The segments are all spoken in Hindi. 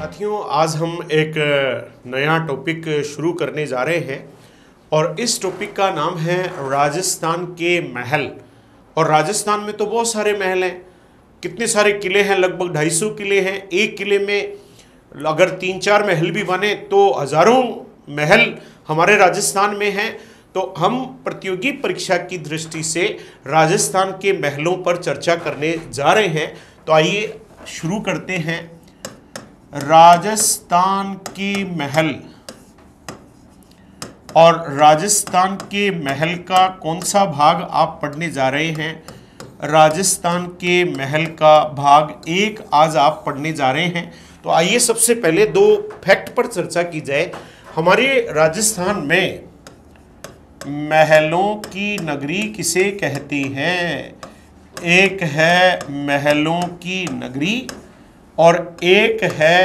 साथियों, आज हम एक नया टॉपिक शुरू करने जा रहे हैं और इस टॉपिक का नाम है राजस्थान के महल। और राजस्थान में तो बहुत सारे महल हैं, कितने सारे किले हैं, लगभग 250 किले हैं। एक किले में अगर 3-4 महल भी बने तो हजारों महल हमारे राजस्थान में हैं। तो हम प्रतियोगी परीक्षा की दृष्टि से राजस्थान के महलों पर चर्चा करने जा रहे हैं। तो आइए शुरू करते हैं। राजस्थान के महल, और राजस्थान के महल का कौन सा भाग आप पढ़ने जा रहे हैं? राजस्थान के महल का भाग 1 आज आप पढ़ने जा रहे हैं। तो आइए सबसे पहले 2 फैक्ट पर चर्चा की जाए। हमारे राजस्थान में महलों की नगरी किसे कहते हैं? एक है महलों की नगरी और एक है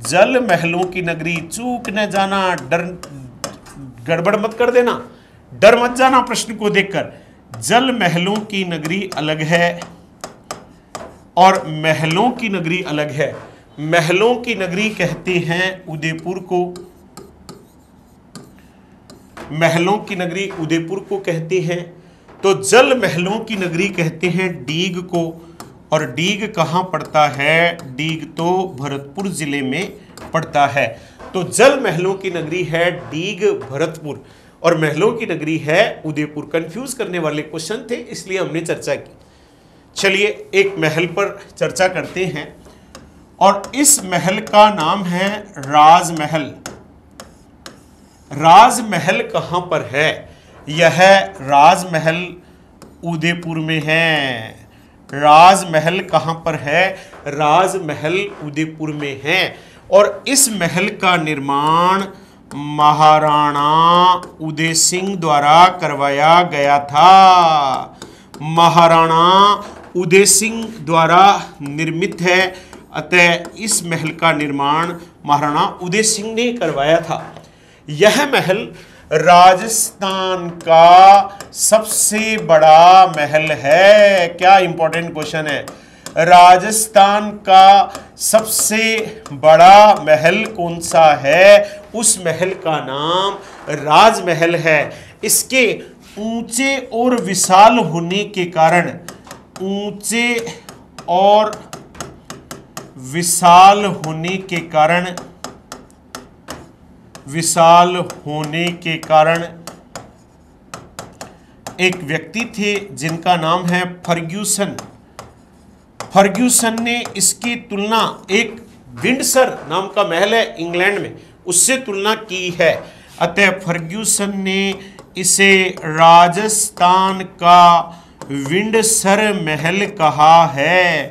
जल महलों की नगरी। चूक न जाना, डर गड़बड़ मत कर देना, डर मत जाना प्रश्न को देखकर। जल महलों की नगरी अलग है और महलों की नगरी अलग है। महलों की नगरी कहते हैं उदयपुर को, महलों की नगरी उदयपुर को कहते हैं। तो जल महलों की नगरी कहते हैं डीग को। और डीग कहाँ पड़ता है? डीग तो भरतपुर जिले में पड़ता है। तो जल महलों की नगरी है डीग भरतपुर और महलों की नगरी है उदयपुर। कंफ्यूज करने वाले क्वेश्चन थे, इसलिए हमने चर्चा की। चलिए एक महल पर चर्चा करते हैं और इस महल का नाम है राजमहल। राजमहल कहाँ पर है? यह राजमहल उदयपुर में है। राजमहल कहाँ पर है? राजमहल उदयपुर में है। और इस महल का निर्माण महाराणा उदय सिंह द्वारा करवाया गया था। महाराणा उदय सिंह द्वारा निर्मित है, अतः इस महल का निर्माण महाराणा उदय सिंह ने करवाया था। यह महल राजस्थान का सबसे बड़ा महल है। क्या इंपॉर्टेंट क्वेश्चन है? राजस्थान का सबसे बड़ा महल कौन सा है? उस महल का नाम राजमहल है। इसके ऊंचे और विशाल होने के कारण, ऊंचे और विशाल होने के कारण, विशाल होने के कारण एक व्यक्ति थे जिनका नाम है फर्ग्यूसन। फर्ग्यूसन ने इसकी तुलना एक विंडसर नाम का महल है इंग्लैंड में, उससे तुलना की है। अतः फर्ग्यूसन ने इसे राजस्थान का विंडसर महल कहा है।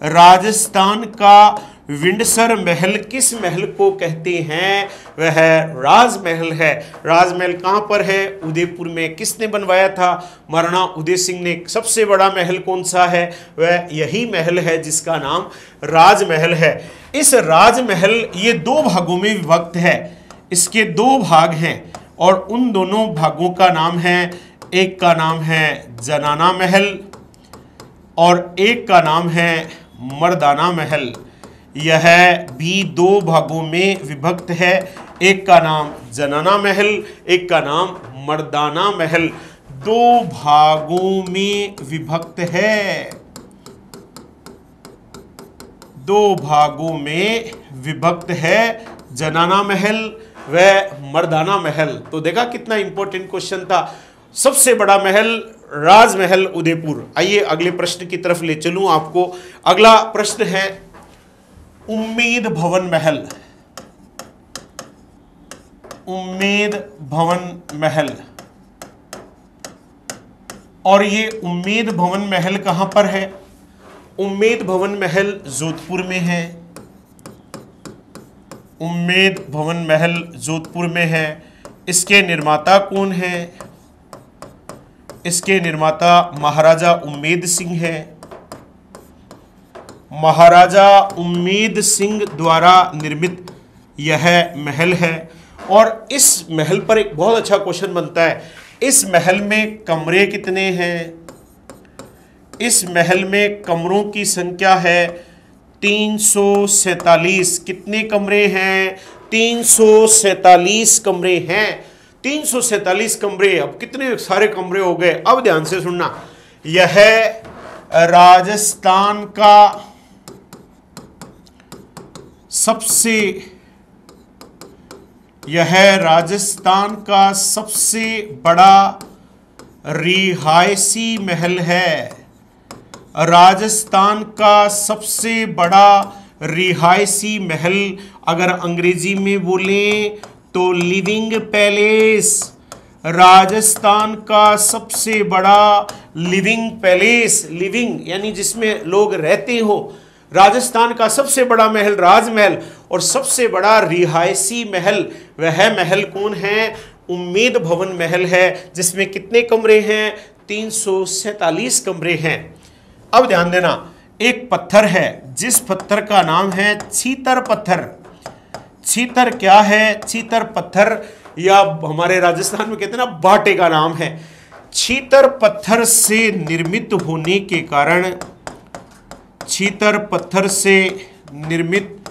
राजस्थान का विंडसर महल किस महल को कहते हैं? वह राजमहल है। राजमहल कहाँ पर है? उदयपुर में। किसने बनवाया था? महाराणा उदय सिंह ने। सबसे बड़ा महल कौन सा है? वह यही महल है जिसका नाम राजमहल है। इस राजमहल ये 2 भागों में विभक्त है। इसके 2 भाग हैं और उन दोनों भागों का नाम है, एक का नाम है जनाना महल और एक का नाम है मर्दाना महल। यह भी 2 भागों में विभक्त है, एक का नाम जनाना महल, एक का नाम मर्दाना महल। 2 भागों में विभक्त है, 2 भागों में विभक्त है, जनाना महल व मर्दाना महल। तो देखा कितना इंपॉर्टेंट क्वेश्चन था। सबसे बड़ा महल राजमहल उदयपुर। आइए अगले प्रश्न की तरफ ले चलूं आपको। अगला प्रश्न है उम्मेद भवन महल। उम्मेद भवन महल, और ये उम्मेद भवन महल कहां पर है? उम्मेद भवन महल जोधपुर में है। उम्मेद भवन महल जोधपुर में है। इसके निर्माता कौन है? इसके निर्माता महाराजा उम्मेद सिंह है। महाराजा उम्मेद सिंह द्वारा निर्मित यह महल है। और इस महल पर एक बहुत अच्छा क्वेश्चन बनता है, इस महल में कमरे कितने हैं? इस महल में कमरों की संख्या है 347। कितने कमरे हैं? 347 कमरे हैं। 347 कमरे। अब कितने सारे कमरे हो गए? अब ध्यान से सुनना, यह राजस्थान का सबसे बड़ा रिहायशी महल है। राजस्थान का सबसे बड़ा रिहायशी महल, अगर अंग्रेजी में बोलें तो लिविंग पैलेस। राजस्थान का सबसे बड़ा लिविंग पैलेस, लिविंग यानी जिसमें लोग रहते हो। राजस्थान का सबसे बड़ा महल राजमहल, और सबसे बड़ा रिहायशी महल, वह महल कौन है? उम्मेद भवन महल है, जिसमें कितने कमरे हैं? 347 कमरे हैं। अब ध्यान देना, एक पत्थर है जिस पत्थर का नाम है छीतर पत्थर। छीतर क्या है? छीतर पत्थर, या हमारे राजस्थान में कहते हैं ना बाटे का नाम है। छीतर पत्थर से निर्मित होने के कारण, छीतर पत्थर से निर्मित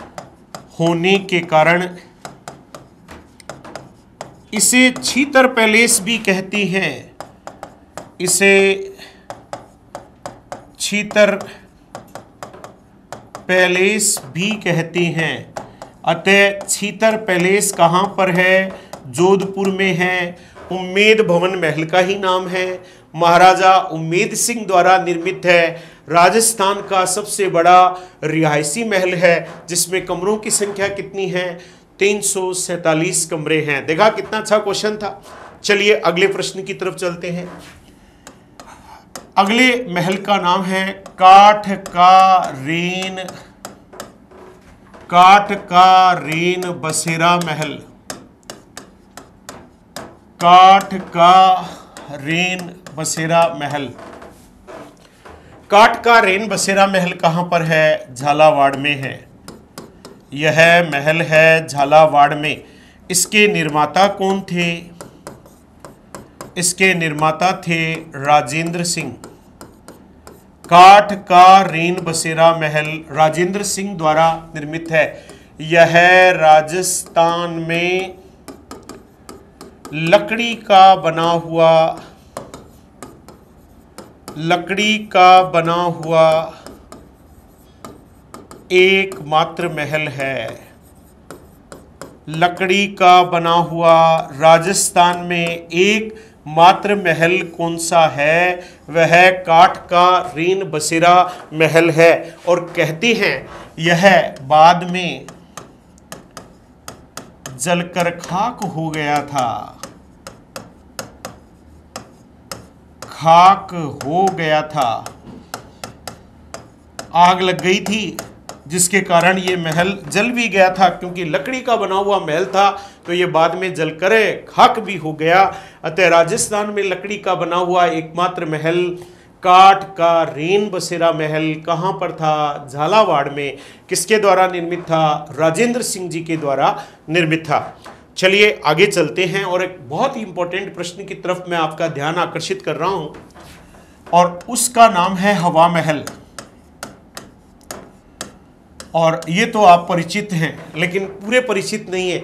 होने के कारण इसे छीतर पैलेस भी कहती हैं। इसे छीतर पैलेस भी कहती हैं। अतः छीतर पैलेस कहाँ पर है? जोधपुर में है। उम्मेद भवन महल का ही नाम है, महाराजा उम्मेद सिंह द्वारा निर्मित है। राजस्थान का सबसे बड़ा रिहायशी महल है, जिसमें कमरों की संख्या कितनी है? 347 कमरे हैं। देखा कितना अच्छा क्वेश्चन था। चलिए अगले प्रश्न की तरफ चलते हैं। अगले महल का नाम है काठ का रेन बसेरा महल। काठ का रेन बसेरा महल। काठ का रेन बसेरा महल कहाँ पर है? झालावाड़ में है। यह महल है झालावाड़ में। इसके निर्माता कौन थे? इसके निर्माता थे राजेंद्र सिंह। काठ का रेन बसेरा महल राजेंद्र सिंह द्वारा निर्मित है। यह राजस्थान में लकड़ी का बना हुआ एकमात्र महल है। लकड़ी का बना हुआ राजस्थान में एक मात्र महल कौन सा है? वह काठ का रेन बसेरा महल है। और कहते हैं यह बाद में जलकर खाक हो गया था। खाक हो गया था, आग लग गई थी, जिसके कारण ये महल जल भी गया था। क्योंकि लकड़ी का बना हुआ महल था तो ये बाद में जलकर खाक भी हो गया। अतः राजस्थान में लकड़ी का बना हुआ एकमात्र महल काठ का रेन बसेरा महल कहाँ पर था? झालावाड़ में। किसके द्वारा निर्मित था? राजेंद्र सिंह जी के द्वारा निर्मित था। चलिए आगे चलते हैं और एक बहुत ही इंपॉर्टेंट प्रश्न की तरफ मैं आपका ध्यान आकर्षित कर रहा हूं, और उसका नाम है हवा महल। और ये तो आप परिचित हैं, लेकिन पूरे परिचित नहीं है।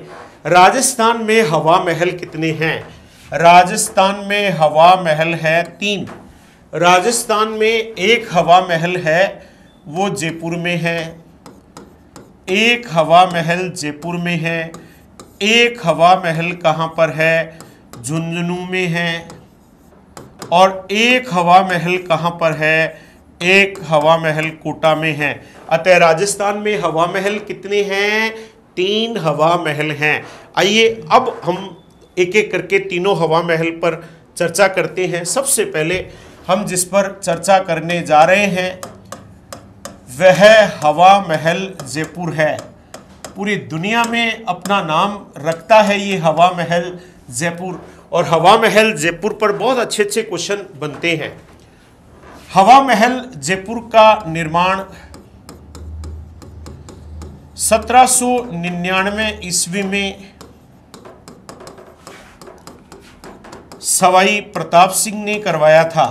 राजस्थान में हवा महल कितने हैं? राजस्थान में हवा महल है 3। राजस्थान में एक हवा महल है, वो जयपुर में है। एक हवा महल जयपुर में है। एक हवा महल कहाँ पर है? झुंझुनू में है। और एक हवा महल कहाँ पर है? एक हवा महल कोटा में है। अतः राजस्थान में हवा महल कितने हैं? 3 हवा महल हैं। आइए अब हम एक एक करके तीनों हवा महल पर चर्चा करते हैं। सबसे पहले हम जिस पर चर्चा करने जा रहे हैं वह हवा महल जयपुर है। पूरी दुनिया में अपना नाम रखता है ये हवा महल जयपुर, और हवा महल जयपुर पर बहुत अच्छे अच्छे क्वेश्चन बनते हैं। हवा महल जयपुर का निर्माण 1799 ईस्वी में सवाई प्रताप सिंह ने करवाया था।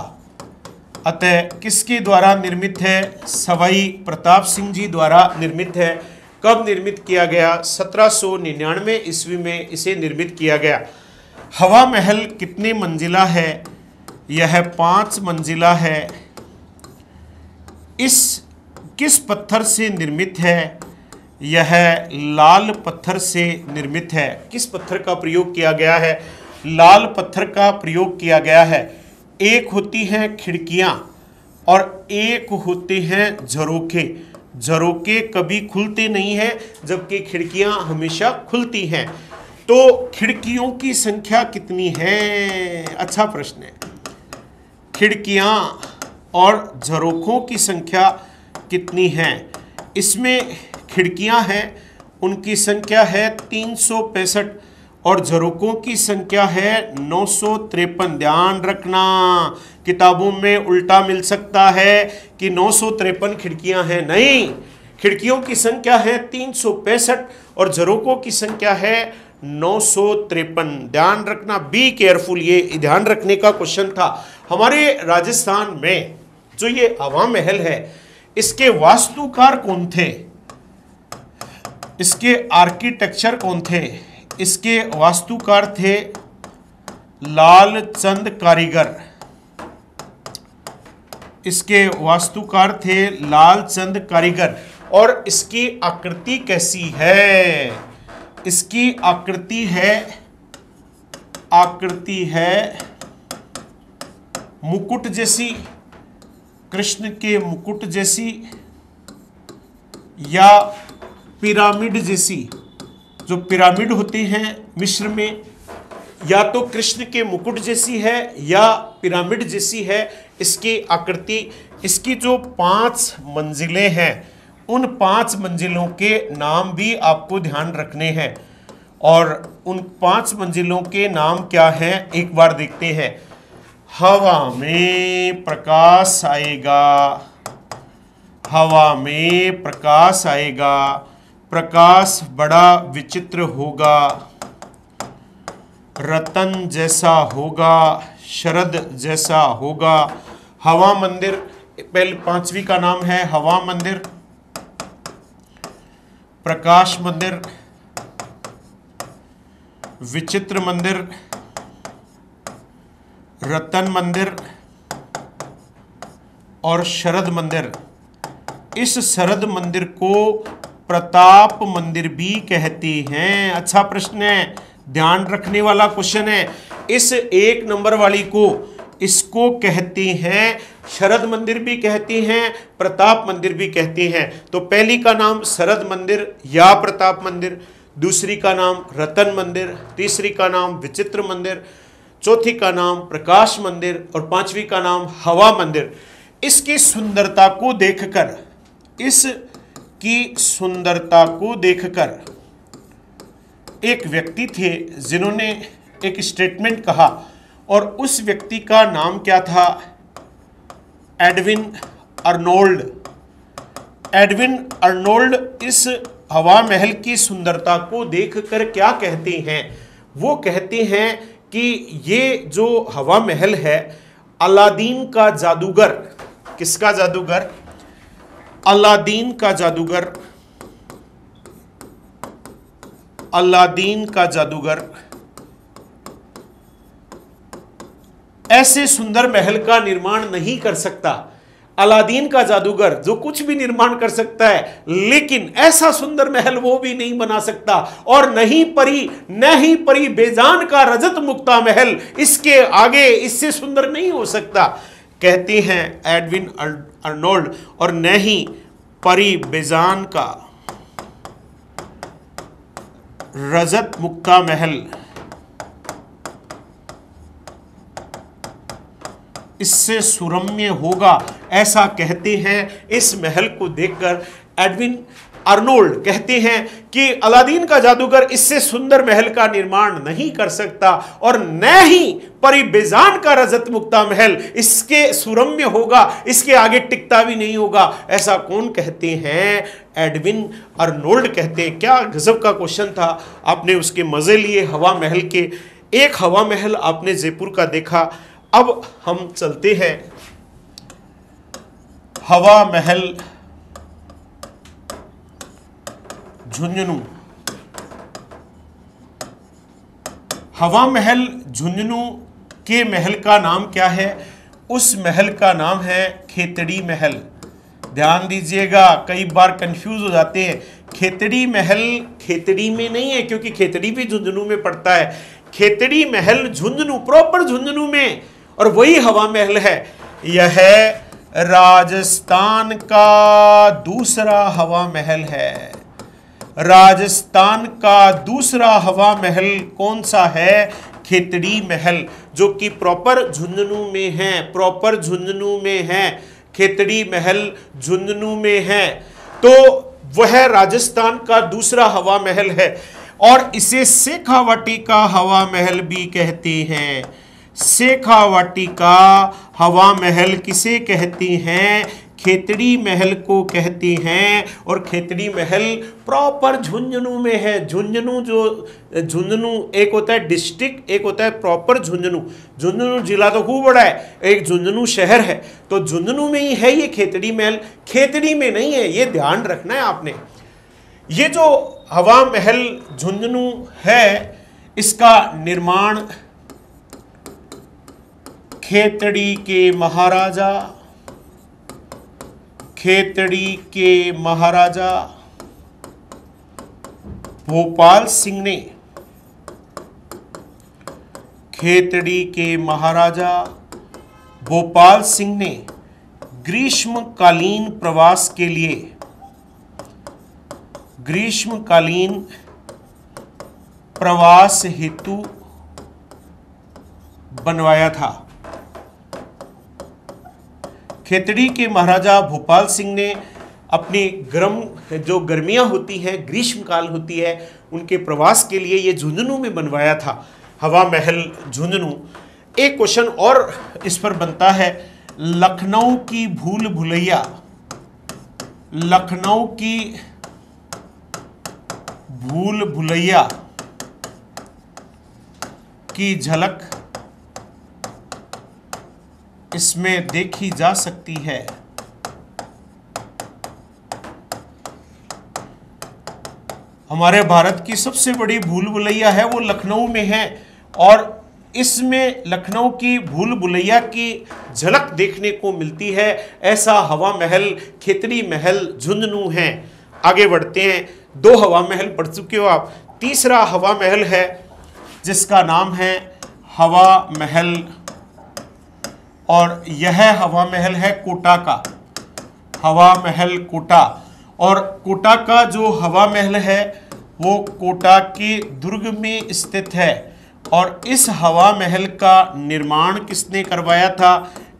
अतः किसके द्वारा निर्मित है? सवाई प्रताप सिंह जी द्वारा निर्मित है। कब निर्मित किया गया? 1799 ईस्वी में इसे निर्मित किया गया। हवा महल कितने मंजिला है? यह 5 मंजिला है। इस किस पत्थर से निर्मित है? यह लाल पत्थर से निर्मित है। किस पत्थर का प्रयोग किया गया है? लाल पत्थर का प्रयोग किया गया है। एक होती हैं खिड़कियां और एक होते हैं झरोखे। झरोखे कभी खुलते नहीं हैं, जबकि खिड़कियां हमेशा खुलती हैं। तो खिड़कियों की संख्या कितनी है? अच्छा प्रश्न है। खिड़कियां और झरोखों की संख्या कितनी है? इसमें खिड़कियां हैं, उनकी संख्या है 365 और झरोकों की संख्या है 953। ध्यान रखना, किताबों में उल्टा मिल सकता है कि 953 खिड़कियां हैं। नहीं, खिड़कियों की संख्या है 365 और झरोकों की संख्या है 953। ध्यान रखना, बी केयरफुल। ये ध्यान रखने का क्वेश्चन था। हमारे राजस्थान में जो ये हवा महल है, इसके वास्तुकार कौन थे? इसके आर्किटेक्चर कौन थे? इसके वास्तुकार थे लालचंद कारीगर। इसके वास्तुकार थे लालचंद कारीगर। और इसकी आकृति कैसी है? इसकी आकृति है मुकुट जैसी, कृष्ण के मुकुट जैसी, या पिरामिड जैसी। जो पिरामिड होते हैं मिस्र में, या तो कृष्ण के मुकुट जैसी है या पिरामिड जैसी है इसकी आकृति। इसकी जो 5 मंजिलें हैं, उन 5 मंजिलों के नाम भी आपको ध्यान रखने हैं। और उन 5 मंजिलों के नाम क्या हैं, एक बार देखते हैं। हवा में प्रकाश आएगा, हवा में प्रकाश आएगा, प्रकाश बड़ा विचित्र होगा, रतन जैसा होगा, शरद जैसा होगा। हवा मंदिर, पहले 5वीं का नाम है हवा मंदिर, प्रकाश मंदिर, विचित्र मंदिर, रतन मंदिर और शरद मंदिर। इस शरद मंदिर को प्रताप मंदिर भी कहते हैं। अच्छा प्रश्न है, ध्यान रखने वाला क्वेश्चन है। इस 1 नंबर वाली को, इसको कहते हैं शरद मंदिर भी कहते हैं, प्रताप मंदिर भी कहते हैं। तो पहली का नाम शरद मंदिर या प्रताप मंदिर, दूसरी का नाम रतन मंदिर, तीसरी का नाम विचित्र मंदिर, चौथी का नाम प्रकाश मंदिर और 5वीं का नाम हवा मंदिर। इसकी सुंदरता को देखकर, इसकी सुंदरता को देखकर एक व्यक्ति थे जिन्होंने एक स्टेटमेंट कहा, और उस व्यक्ति का नाम क्या था? Edwin Arnold. एडविन अर्नोल्ड इस हवा महल की सुंदरता को देखकर क्या कहते हैं? वो कहते हैं कि ये जो हवा महल है, अलादीन का जादूगर, किसका जादूगर? अलादीन का जादूगर, अलादीन का जादूगर ऐसे सुंदर महल का निर्माण नहीं कर सकता। अलादीन का जादूगर जो कुछ भी निर्माण कर सकता है, लेकिन ऐसा सुंदर महल वो भी नहीं बना सकता। और नहीं परी बेजान का रजत मुक्ता महल, इसके आगे इससे सुंदर नहीं हो सकता, कहते हैं एडविन अर्नोल्ड। और नहीं परी बेजान का रजत मुक्ता महल इससे सुरम्य होगा, ऐसा कहते हैं। इस महल को देखकर एडविन अर्नोल्ड कहते हैं कि अलादीन का जादूगर इससे सुंदर महल का निर्माण नहीं कर सकता, और न ही परी बेजान का रजत मुक्ता महल इसके सुरम्य होगा, इसके आगे टिकता भी नहीं होगा। ऐसा कौन कहते हैं? एडविन अर्नोल्ड कहते हैं। क्या गजब का क्वेश्चन था, आपने उसके मजे लिए हवा महल के। एक हवा महल आपने जयपुर का देखा। अब हम चलते हैं हवा महल झुंझुनू। हवा महल झुंझुनू के महल का नाम क्या है? उस महल का नाम है खेतड़ी महल। ध्यान दीजिएगा, कई बार कंफ्यूज हो जाते हैं। खेतड़ी महल खेतड़ी में नहीं है, क्योंकि खेतड़ी भी झुंझुनू में पड़ता है। खेतड़ी महल झुंझुनू, प्रॉपर झुंझुनू में, और वही हवा महल है। यह राजस्थान का दूसरा हवा महल है। राजस्थान का दूसरा हवा महल कौन सा है? खेतड़ी महल, जो कि प्रॉपर झुंझुनू में है। प्रॉपर झुंझुनू में है, खेतड़ी महल झुंझुनू में है। तो वह राजस्थान का दूसरा हवा महल है, और इसे शेखावाटी का हवा महल भी कहते हैं। शेखावाटी का हवा महल किसे कहते हैं? खेतड़ी महल को कहते हैं। और खेतड़ी महल प्रॉपर झुंझुनू में है। झुंझुनू झुंझुनू एक होता है डिस्ट्रिक्ट, एक होता है प्रॉपर झुंझुनू। झुंझुनू जिला तो खूब बड़ा है, एक झुंझुनू शहर है, तो झुंझुनू में ही है ये खेतड़ी महल, खेतड़ी में नहीं है। ये ध्यान रखना है आपने। ये जो हवा महल झुंझुनू है, इसका निर्माण खेतड़ी के महाराजा भोपाल सिंह ने, खेतड़ी के महाराजा भोपाल सिंह ने ग्रीष्मकालीन प्रवास के लिए, ग्रीष्मकालीन प्रवास हेतु बनवाया था। खेतड़ी के महाराजा भोपाल सिंह ने अपनी जो गर्मियां होती हैं, ग्रीष्मकाल होती है, उनके प्रवास के लिए ये झुंझुनू में बनवाया था हवा महल झुंझुनू। एक क्वेश्चन और इस पर बनता है, लखनऊ की भूल भुलैया, लखनऊ की भूल भुलैया की झलक इसमें देखी जा सकती है। हमारे भारत की सबसे बड़ी भूल भुलैया है, वो लखनऊ में है, और इसमें लखनऊ की भूल भुलैया की झलक देखने को मिलती है। ऐसा हवा महल खेतड़ी महल झुंझुनू है। आगे बढ़ते हैं, 2 हवा महल पढ़ चुके हो आप। तीसरा हवा महल है जिसका नाम है हवा महल, और यह हवा महल है कोटा का, हवा महल कोटा। और कोटा का जो हवा महल है वो कोटा के दुर्ग में स्थित है। और इस हवा महल का निर्माण किसने करवाया था?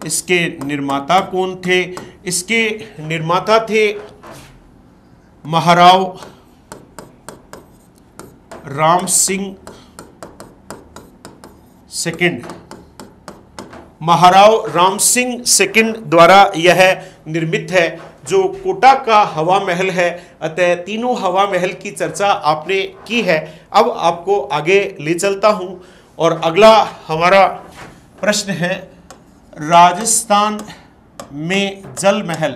इसके निर्माता कौन थे? इसके निर्माता थे महाराव राम सिंह सेकंड। महाराव राम सिंह सेकंड द्वारा यह निर्मित है, जो कोटा का हवा महल है। अतः तीनों हवा महल की चर्चा आपने की है। अब आपको आगे ले चलता हूं, और अगला हमारा प्रश्न है, राजस्थान में जल महल।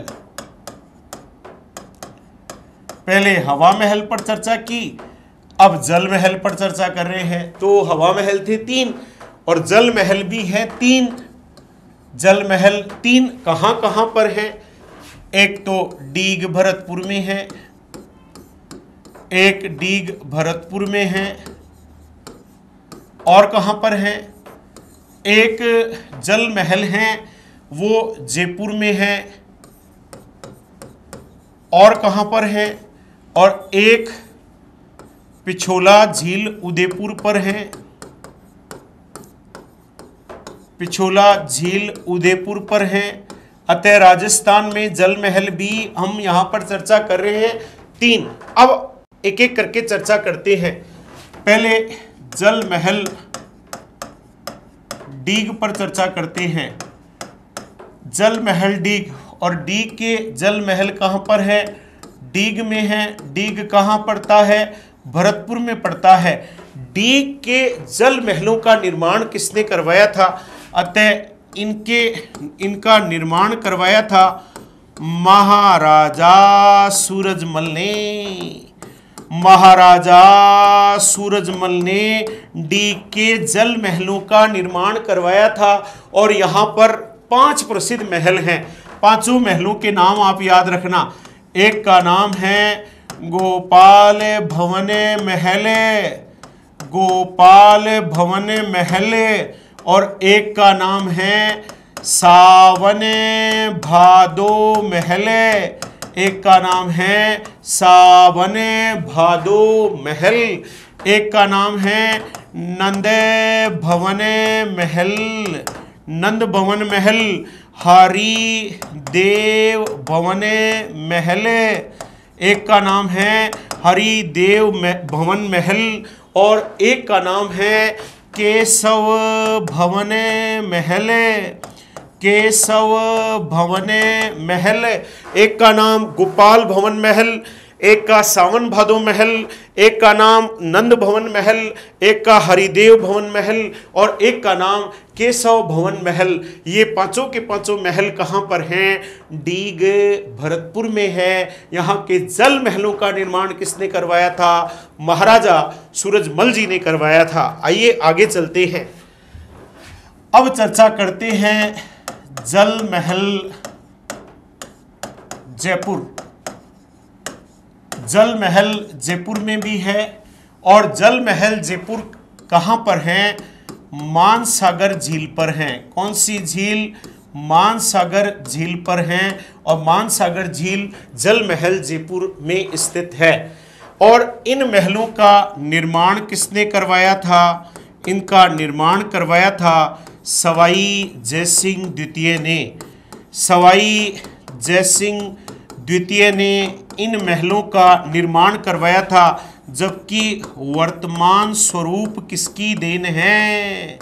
पहले हवा महल पर चर्चा की, अब जल महल पर चर्चा कर रहे हैं। तो हवा महल थे 3 और जल महल भी है 3। जल महल 3 कहां कहां पर है? एक तो डीग भरतपुर में है, एक डीग भरतपुर में है, और कहां पर है? एक जल महल है वो जयपुर में है, और कहां पर है? और एक पिछोला झील उदयपुर पर है, पिछोला झील उदयपुर पर है। अतः राजस्थान में जल महल भी हम यहां पर चर्चा कर रहे हैं 3। अब एक एक करके चर्चा करते हैं। पहले जल महल डीग पर चर्चा करते हैं। जल महल डीग, और डीग के जल महल कहां पर है? डीग में है। डीग कहां पड़ता है? भरतपुर में पड़ता है। डीग के जल महलों का निर्माण किसने करवाया था? अतः इनका निर्माण करवाया था महाराजा सूरजमल ने, महाराजा सूरजमल ने डीके जल महलों का निर्माण करवाया था। और यहाँ पर 5 प्रसिद्ध महल हैं। 5 महलों के नाम आप याद रखना। एक का नाम है गोपाल भवन महल, गोपाल भवन महल, और एक का नाम है सावन भादो महल, एक का नाम है सावन भादो महल, एक का नाम है नंद भवन महल, नंद भवन महल, हरि देव भवन महल, एक का नाम है हरिदेव भवन महल, और एक का नाम है केशव भवन महल, केशव भवन महल, एक का नाम गोपाल भवन महल, एक का सावन भादो महल, एक का नाम नंद भवन महल, एक का हरिदेव भवन महल, और एक का नाम केशव भवन महल। ये पांचों के पांचों महल कहाँ पर हैं? डीग भरतपुर में है। यहाँ के जल महलों का निर्माण किसने करवाया था? महाराजा सूरजमल जी ने करवाया था। आइए आगे चलते हैं। अब चर्चा करते हैं जल महल जयपुर। जल महल जयपुर में भी है, और जल महल जयपुर कहाँ पर हैं? मानसागर झील पर हैं। कौन सी झील? मानसागर झील पर हैं, और मानसागर झील जल महल जयपुर में स्थित है। और इन महलों का निर्माण किसने करवाया था? इनका निर्माण करवाया था सवाई जयसिंह द्वितीय ने। सवाई जयसिंह द्वितीय ने इन महलों का निर्माण करवाया था, जबकि वर्तमान स्वरूप किसकी देन है?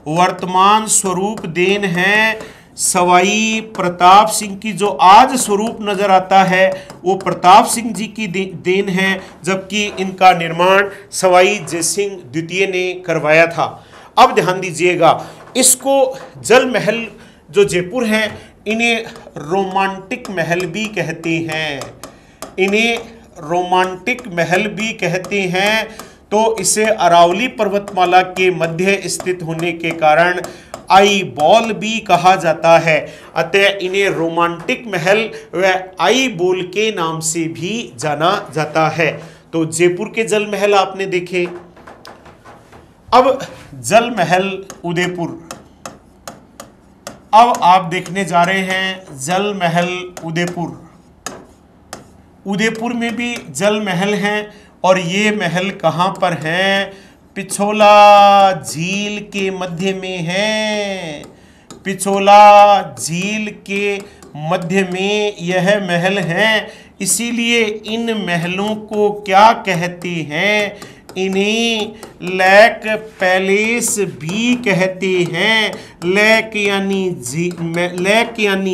वर्तमान स्वरूप देन है सवाई प्रताप सिंह की। जो आज स्वरूप नजर आता है वो प्रताप सिंह जी की देन है, जबकि इनका निर्माण सवाई जयसिंह द्वितीय ने करवाया था। अब ध्यान दीजिएगा, इसको जल महल जो जयपुर है इन्हें रोमांटिक महल भी कहते हैं, इन्हें रोमांटिक महल भी कहते हैं। तो इसे अरावली पर्वतमाला के मध्य स्थित होने के कारण आई बॉल भी कहा जाता है, अतः इन्हें रोमांटिक महल व आई बॉल के नाम से भी जाना जाता है। तो जयपुर के जल महल आपने देखे। अब जल महल उदयपुर। अब आप देखने जा रहे हैं जल महल उदयपुर। उदयपुर में भी जल महल हैं, और ये महल कहाँ पर हैं? पिछोला झील के मध्य में है। पिछोला झील के मध्य में यह महल है। इसीलिए इन महलों को क्या कहते हैं? इन्हें लेक पैलेस भी कहते हैं। लेक यानी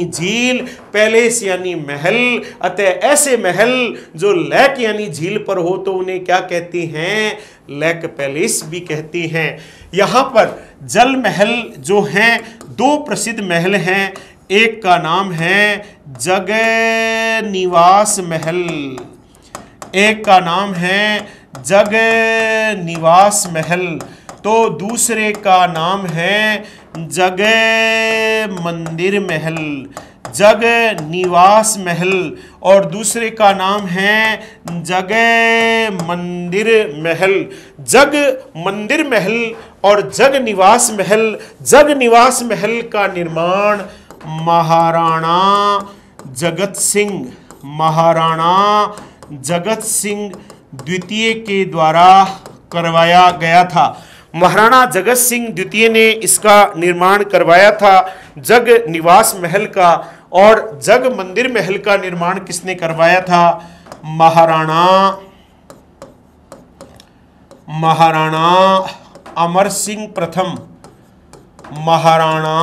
झील, पैलेस यानी महल। अतः ऐसे महल जो लेक यानी झील पर हो तो उन्हें क्या कहते हैं? लेक पैलेस भी कहते हैं। यहाँ पर जल महल जो हैं, 2 प्रसिद्ध महल हैं। एक का नाम है जग निवास महल, एक का नाम है जग निवास महल। तो दूसरे का नाम है जग मंदिर महल, जग निवास महल, और दूसरे का नाम है जग मंदिर महल। जग मंदिर महल और जग निवास महल। जग निवास महल का निर्माण महाराणा जगत सिंह द्वितीय के द्वारा करवाया गया था। महाराणा जगत सिंह द्वितीय ने इसका निर्माण करवाया था, जग निवास महल का। और जग मंदिर महल का निर्माण किसने करवाया था? महाराणा अमर सिंह प्रथम, महाराणा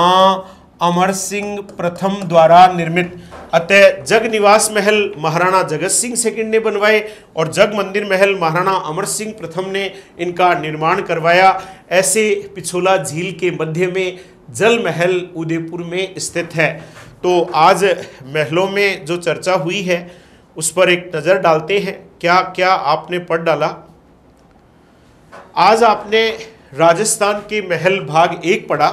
अमर सिंह प्रथम द्वारा निर्मित। अतः जग निवास महल महाराणा जगत सिंह सेकंड ने बनवाए, और जग मंदिर महल महाराणा अमर सिंह प्रथम ने इनका निर्माण करवाया। ऐसे पिछोला झील के मध्य में जल महल उदयपुर में स्थित है। तो आज महलों में जो चर्चा हुई है उस पर एक नज़र डालते हैं। क्या क्या आपने पढ़ डाला? आज आपने राजस्थान के महल भाग 1 पढ़ा।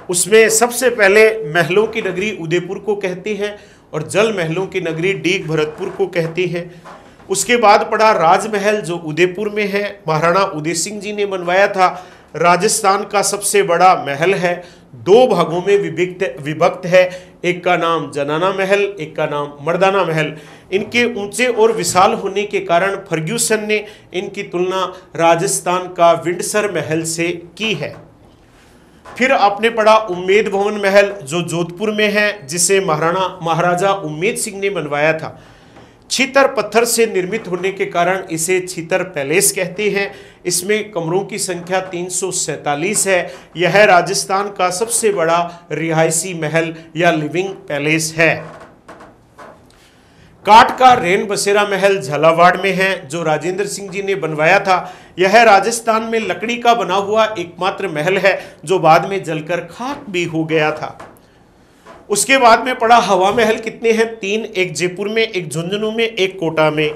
उसमें सबसे पहले महलों की नगरी उदयपुर को कहते हैं और जल महलों की नगरी डीग भरतपुर को कहते हैं। उसके बाद पढ़ा राजमहल जो उदयपुर में है, महाराणा उदय सिंह जी ने बनवाया था। राजस्थान का सबसे बड़ा महल है, 2 भागों में विभक्त है। एक का नाम जनाना महल, एक का नाम मर्दाना महल। इनके ऊंचे और विशाल होने के कारण फर्ग्यूसन ने इनकी तुलना राजस्थान का विंडसर महल से की है। फिर आपने पढ़ा उम्मेद भवन महल जो जोधपुर में है, जिसे महाराजा उम्मेद सिंह ने बनवाया था। छीतर पत्थर से निर्मित होने के कारण इसे छीतर पैलेस कहते हैं। इसमें कमरों की संख्या 347 है। यह राजस्थान का सबसे बड़ा रिहायशी महल या लिविंग पैलेस है। काठ का रेन बसेरा महल झालावाड़ में है जो राजेंद्र सिंह जी ने बनवाया था। यह राजस्थान में लकड़ी का बना हुआ एकमात्र महल है जो बाद में जलकर खाक भी हो गया था। उसके बाद में पड़ा हवा महल कितने हैं? 3, एक जयपुर में, एक झुंझुनू में, एक कोटा में।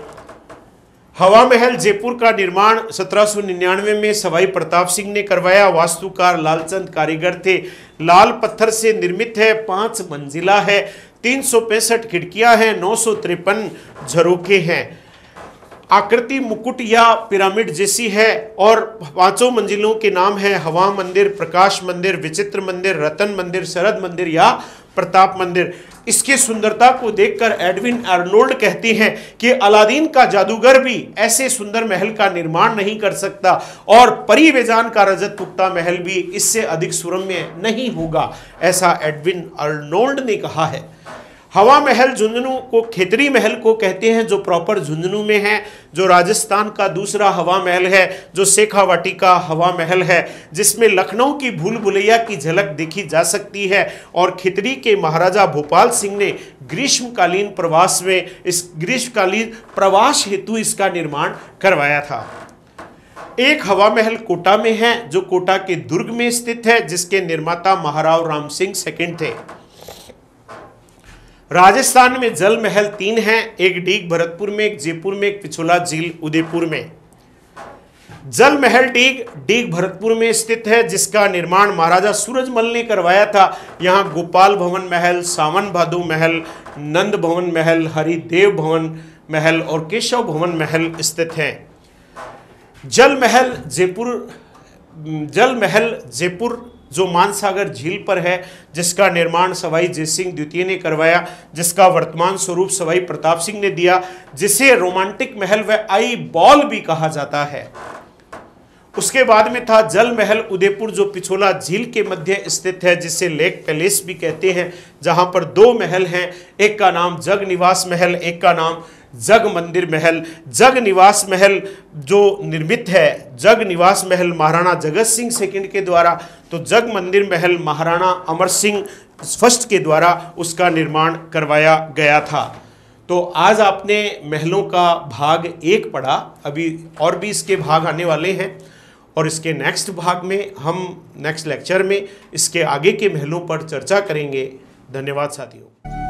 हवा महल जयपुर का निर्माण 1799 में सवाई प्रताप सिंह ने करवाया। वास्तुकार लालचंद कारीगर थे। लाल पत्थर से निर्मित है, 5 मंजिला है, 365 खिड़कियां हैं, 953 झरोखे हैं। आकृति मुकुट या पिरामिड जैसी है और 5 मंजिलों के नाम है हवा मंदिर, प्रकाश मंदिर, विचित्र मंदिर, रतन मंदिर, शरद मंदिर या प्रताप मंदिर। इसकी सुंदरता को देखकर एडविन आर्नोल्ड कहते हैं कि अलादीन का जादूगर भी ऐसे सुंदर महल का निर्माण नहीं कर सकता और परिवेजान का रजत पुख्ता महल भी इससे अधिक सुरम्य नहीं होगा, ऐसा एडविन आर्नोल्ड ने कहा है। हवा महल झुंझुनू को खेतरी महल को कहते हैं जो प्रॉपर झुंझुनू में है, जो राजस्थान का दूसरा हवा महल है, जो शेखावाटी का हवा महल है, जिसमें लखनऊ की भूल भुलैया की झलक देखी जा सकती है। और खितरी के महाराजा भोपाल सिंह ने ग्रीष्मकालीन प्रवास में इस ग्रीष्मकालीन प्रवास हेतु इसका निर्माण करवाया था। एक हवा महल कोटा में है जो कोटा के दुर्ग में स्थित है, जिसके निर्माता महाराव राम सिंह सेकंड थे। राजस्थान में जल महल 3 हैं, एक डीग भरतपुर में, एक जयपुर में, एक पिछोला झील उदयपुर में। जल महल डीग भरतपुर में स्थित है, जिसका निर्माण महाराजा सूरजमल ने करवाया था। यहाँ गोपाल भवन महल, सावन भादु महल, नंद भवन महल, हरिदेव भवन महल और केशव भवन महल स्थित हैं। जल महल जयपुर जो मानसागर झील पर है, जिसका निर्माण सवाई जयसिंह द्वितीय ने करवाया, जिसका वर्तमान स्वरूप सवाई प्रताप सिंह ने दिया, जिसे रोमांटिक महल व आई बॉल भी कहा जाता है। उसके बाद में था जल महल उदयपुर जो पिछोला झील के मध्य स्थित है, जिसे लेक पैलेस भी कहते हैं, जहां पर 2 महल हैं। एक का नाम जग निवास महल, एक का नाम जग मंदिर महल। जग निवास महल जो निर्मित है, जग निवास महल महाराणा जगत सिंह सेकंड के द्वारा, तो जग मंदिर महल महाराणा अमर सिंह फर्स्ट के द्वारा उसका निर्माण करवाया गया था। तो आज आपने महलों का भाग 1 पढ़ा। अभी और भी इसके भाग आने वाले हैं और इसके नेक्स्ट भाग में हम नेक्स्ट लेक्चर में इसके आगे के महलों पर चर्चा करेंगे। धन्यवाद साथियों।